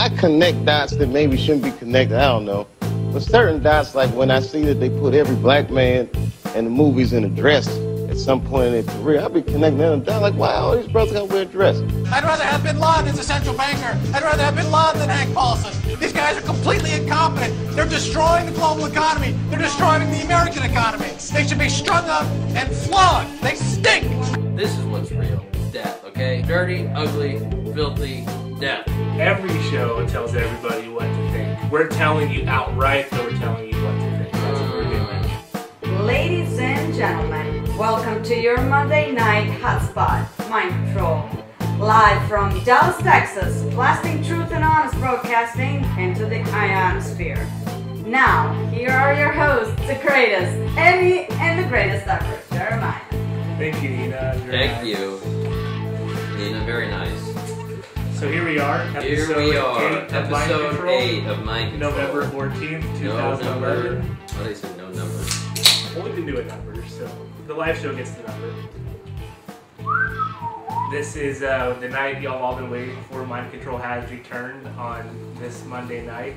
I connect dots that maybe shouldn't be connected. I don't know. But certain dots, like when I see that they put every black man in the movies in a dress at some point in their career, I'll be connecting them down like, wow, all these brothers got to wear a dress. I'd rather have Bin Laden as a central banker. I'd rather have Bin Laden than Hank Paulson. These guys are completely incompetent. They're destroying the global economy. They're destroying the American economy. They should be strung up and flogged. They stink. This is what's real. Death, okay? Dirty, ugly, filthy, death. Every show tells everybody what to think. We're telling you outright that we're telling you what to think. That's what we're doing. Ladies and gentlemen, welcome to your Monday night hotspot, Mind Control. Live from Dallas, Texas, blasting truth and honest broadcasting into the ionosphere. Now, here are your hosts, the greatest, Emmy, and the greatest ever, Jeremiah. Thank you, Nina. Thank you. Nina, very nice. So here we are, episode 8 of Mind Control. November 14th, 2011. Oh, they said no number. Well, we can do a number, so the live show gets the number. This is the night y'all all been waiting for. Mind Control has returned on this Monday night.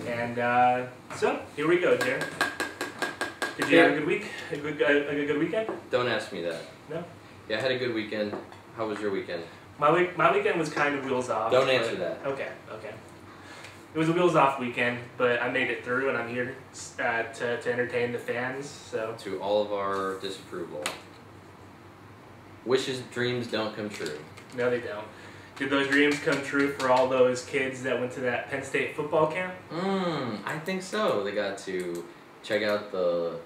And so, here we go, Jer. Did you have a good week? A good weekend? Don't ask me that. No? Yeah, I had a good weekend. How was your weekend? My weekend was kind of wheels off. Don't answer that. Okay. It was a wheels off weekend, but I made it through, and I'm here to entertain the fans. So to all of our disapproval, wishes, dreams don't come true. No, they don't. Did those dreams come true for all those kids that went to that Penn State football camp? I think so. They got to check out the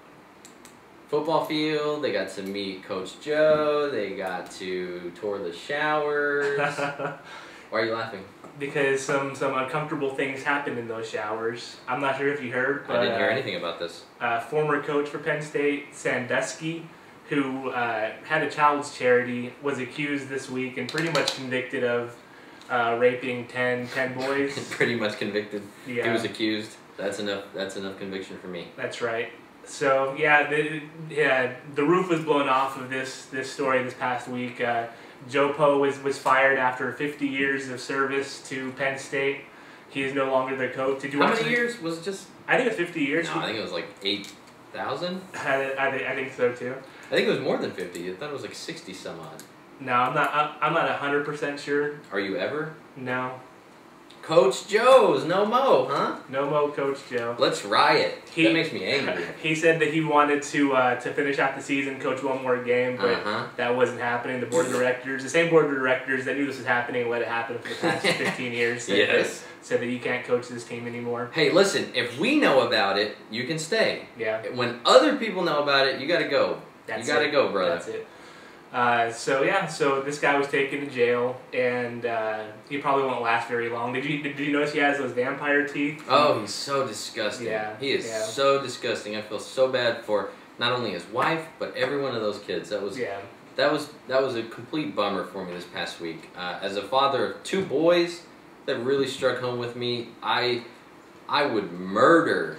football field. They got to meet Coach Joe. They got to tour the showers. Why are you laughing? Because some uncomfortable things happened in those showers. I'm not sure if you heard, but I didn't hear anything about this. Former coach for Penn State, Sandusky, who had a child's charity, was accused this week and pretty much convicted of raping 10 boys. Pretty much convicted. Yeah. He was accused. That's enough conviction for me. That's right. So yeah, the roof was blown off of this story this past week. Joe Po was fired after 50 years of service to Penn State. He is no longer the coach. Did you How watch many years? Was it just? I think it's 50 years. No, I think it was like 8,000. I think so too. I think it was more than 50. I thought it was like 60 some odd. No, I'm not 100% sure. Are you ever? No. Coach Joe's no mo, huh? No mo, Coach Joe. Let's riot. That makes me angry. He said that he wanted to finish out the season, coach one more game, but that wasn't happening. The board of directors, the same board of directors that knew this was happening and let it happen for the past 15 years, said that you can't coach this team anymore. Hey, listen, if we know about it, you can stay. Yeah. When other people know about it, you gotta go. You gotta go, brother. That's it. So this guy was taken to jail, and he probably won't last very long. Did you notice he has those vampire teeth? Oh, he's so disgusting. Yeah, he is so disgusting. I feel so bad for not only his wife but every one of those kids. That was a complete bummer for me this past week. As a father of 2 boys, that really struck home with me. I would murder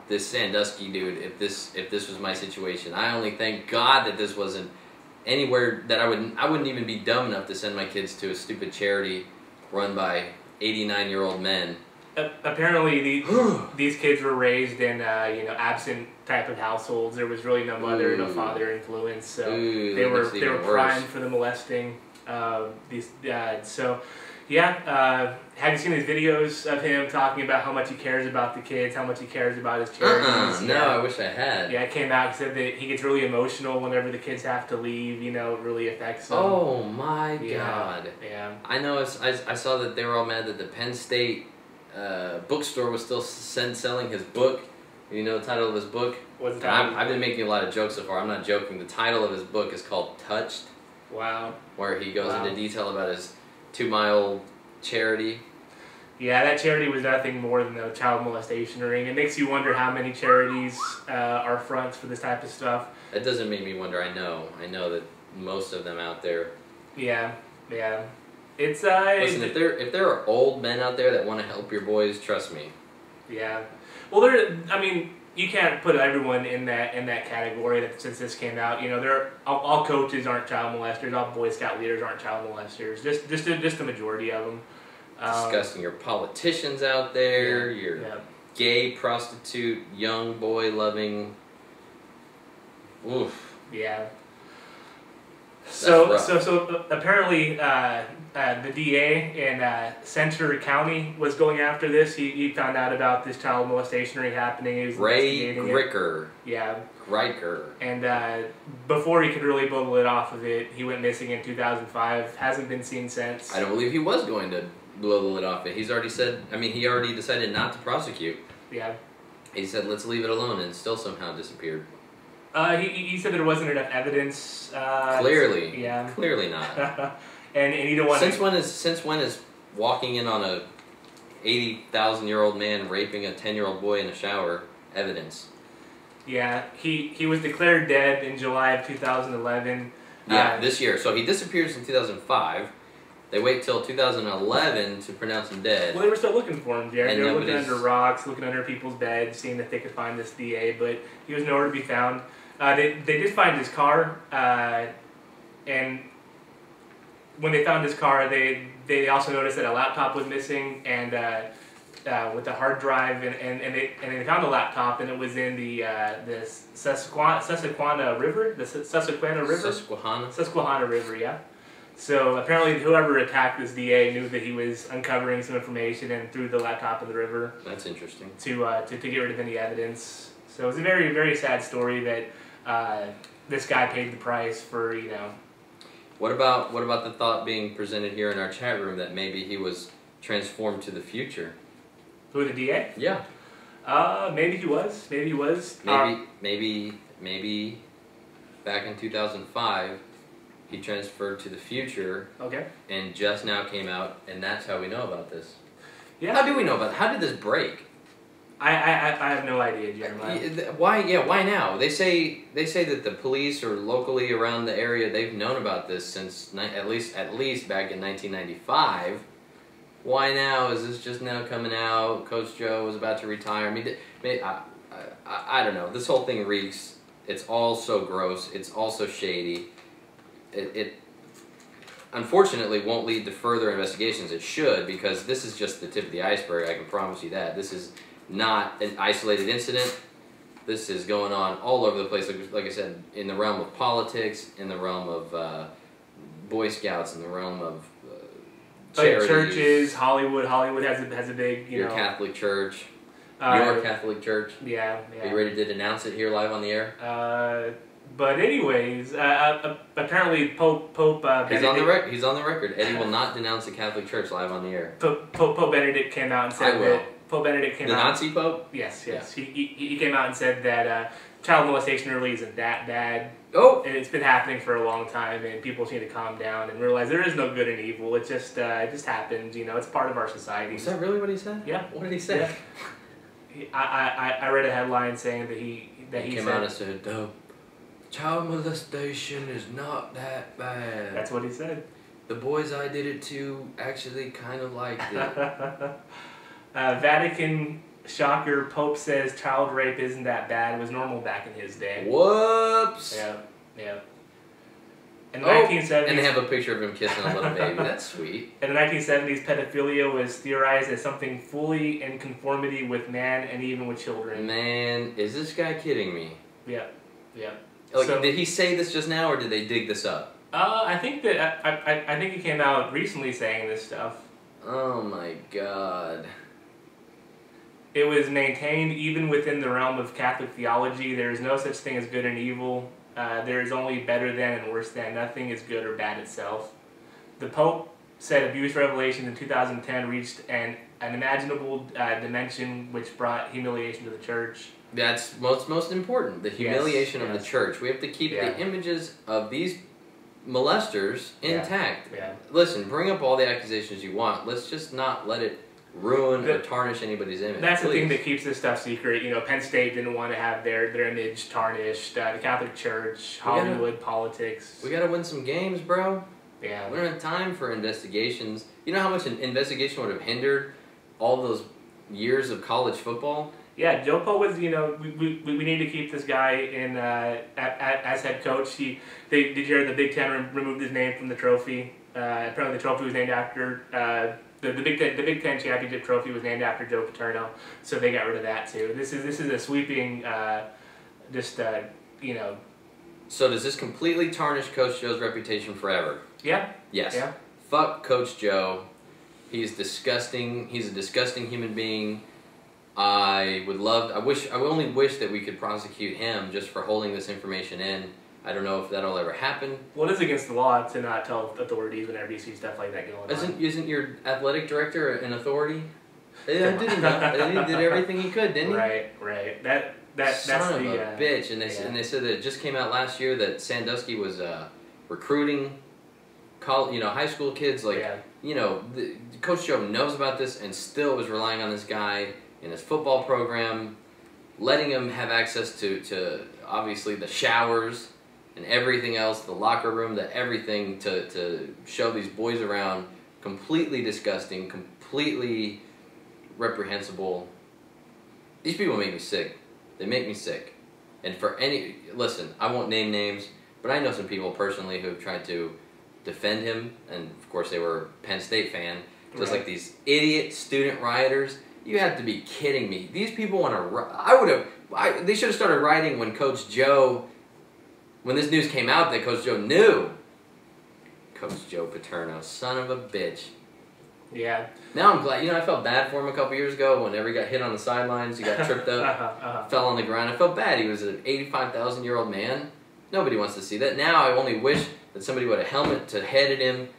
this Sandusky dude if this was my situation. I only thank God that this wasn't anywhere that I wouldn't even be dumb enough to send my kids to a stupid charity run by 89-year-old men. Apparently, these kids were raised in absent type of households. There was really no mother, no father influence, so they were primed for the molesting. Have you seen these videos of him talking about how much he cares about the kids, how much he cares about his charities? No, I wish I had. Yeah, it came out and said that he gets really emotional whenever the kids have to leave. It really affects him. Oh my God. Yeah. I know. I saw that they were all mad that the Penn State bookstore was still selling his book. You know the title of his book? What's the title? I've been making a lot of jokes so far. I'm not joking. The title of his book is called Touched. Wow. Where he goes into detail about his 2-mile charity. Yeah, that charity was nothing more than a child molestation ring. It makes you wonder how many charities are fronts for this type of stuff. That doesn't make me wonder. I know that most of them out there. Yeah. It's listen, if there are old men out there that want to help your boys, trust me. Yeah. Well, you can't put everyone in that category since this came out. All coaches aren't child molesters. All Boy Scout leaders aren't child molesters. Just a majority of them. Disgusting. Your politicians out there, your gay, prostitute, young boy loving. Oof. Yeah. So apparently the DA in Center County was going after this. He found out about this child molestation happening. He was Ray Gricker. Yeah. Riker. And before he could really blow the lid off of it, he went missing in 2005. Hasn't been seen since. I don't believe he was going to blow the lid off it. He's already said, he already decided not to prosecute. Yeah. He said, let's leave it alone, and still somehow disappeared. He said there wasn't enough evidence. Clearly. Yeah. Clearly not. and you don't want Since when is walking in on a 80,000-year-old man raping a 10-year-old boy in a shower evidence? Yeah, he was declared dead in July of 2011. Yeah, this year. So he disappears in 2005. They wait till 2011 to pronounce him dead. Well, they were still looking for him, Jared. They were looking under rocks, looking under people's beds, seeing if they could find this DA, but he was nowhere to be found. They did find his car, and when they found his car, they also noticed that a laptop was missing, and with the hard drive, and they found the laptop, and it was in the Susquehanna River, Susquehanna River, yeah. So apparently, whoever attacked this DA knew that he was uncovering some information and threw the laptop in the river. That's interesting. To get rid of any evidence. So it's a very, very sad story that this guy paid the price for, What about the thought being presented here in our chat room that maybe he was transformed to the future? Who, the DA? Yeah. Maybe he was. Maybe he was. Maybe back in 2005, he transferred to the future. Okay. And just now came out, and that's how we know about this. Yeah. How do we know about it? How did this break? I have no idea, Jeremiah. Why now? They say that the police or locally around the area, they've known about this since at least back in 1995. Why now? Is this just now coming out? Coach Joe was about to retire. I don't know. This whole thing reeks. It's all so gross. It's all so shady. It unfortunately won't lead to further investigations. It should, because this is just the tip of the iceberg. I can promise you that. This is not an isolated incident. This is going on all over the place. Like I said, in the realm of politics, in the realm of Boy Scouts, in the realm of charities. Churches, Hollywood. Hollywood has a big, Your Catholic Church. Your Catholic Church. Yeah. Are you ready to denounce it here live on the air? But anyways, apparently Pope Benedict... He's on the record. Eddie will not denounce the Catholic Church live on the air. Pope Benedict came out and said that... Pope Benedict came out... The Nazi Pope? Yes. Yeah. He came out and said that child molestation really isn't that bad. Oh! And it's been happening for a long time, and people need to calm down and realize there is no good and evil. It just happens, it's part of our society. Is that really what he said? Yeah. What did he say? Yeah. I read a headline saying that he came out and said, child molestation is not that bad. That's what he said. The boys I did it to actually kind of liked it. Vatican shocker, Pope says child rape isn't that bad. It was normal back in his day. Whoops. Yeah. In the 1970s, and they have a picture of him kissing a little baby. That's sweet. In the 1970s, pedophilia was theorized as something fully in conformity with man and even with children. Man, is this guy kidding me? Yeah. Did he say this just now, or did they dig this up? I think that I think he came out recently saying this stuff. Oh my God. It was maintained even within the realm of Catholic theology. There is no such thing as good and evil. There is only better than and worse than. Nothing is good or bad itself. The Pope said abuse revelations in 2010 reached an unimaginable dimension which brought humiliation to the church. That's most important, the humiliation of the church. We have to keep the images of these molesters intact. Yeah. Listen, bring up all the accusations you want. Let's just not let it ruin or tarnish anybody's image. That's the thing that keeps this stuff secret. Penn State didn't want to have their image tarnished. The Catholic Church, Hollywood, politics. We gotta win some games, bro. Yeah. We don't have time for investigations. You know how much an investigation would have hindered all those years of college football? Yeah, Joe Po was, we need to keep this guy in as head coach. Did you hear the Big Ten removed his name from the trophy? Apparently the trophy was named after The Big Ten championship trophy was named after Joe Paterno, so they got rid of that too. This is a sweeping, you know. So does this completely tarnish Coach Joe's reputation forever? Yeah. Yes. Yeah. Fuck Coach Joe. He's disgusting. He's a disgusting human being. I only wish that we could prosecute him just for holding this information in. I don't know if that'll ever happen. Well, it is against the law to not tell authorities whenever you see stuff like that going on. Isn't your athletic director an authority? Yeah, did he not? He did everything he could, didn't he? Right. That's Son the of a bitch. And they said that it just came out last year that Sandusky was recruiting high school kids. Coach Joe knows about this and still was relying on this guy in his football program, letting him have access to obviously the showers and everything else, the locker room, everything to show these boys around. Completely disgusting, completely reprehensible. These people make me sick. They make me sick. And listen, I won't name names, but I know some people personally who have tried to defend him, and of course they were a Penn State fan, just like these idiot student rioters. You have to be kidding me. These people want to... They should have started rioting when Coach Joe... When this news came out that Coach Joe knew. Coach Joe Paterno, son of a bitch. Yeah. Now I'm glad... I felt bad for him a couple years ago whenever he got hit on the sidelines. He got tripped up, fell on the ground. I felt bad. He was an 85,000-year-old man. Nobody wants to see that. Now I only wish that somebody with a helmet to head at him,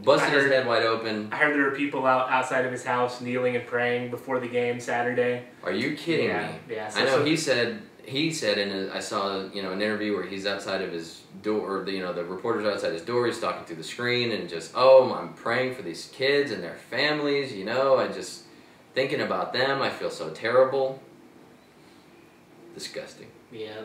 busted his head wide open. I heard there were people outside of his house kneeling and praying before the game Saturday. Are you kidding me? Yeah. I know he said I saw an interview where he's outside of his door, or the reporter's outside his door. He's talking through the screen and just, I'm praying for these kids and their families. I just thinking about them. I feel so terrible. Disgusting. Yeah.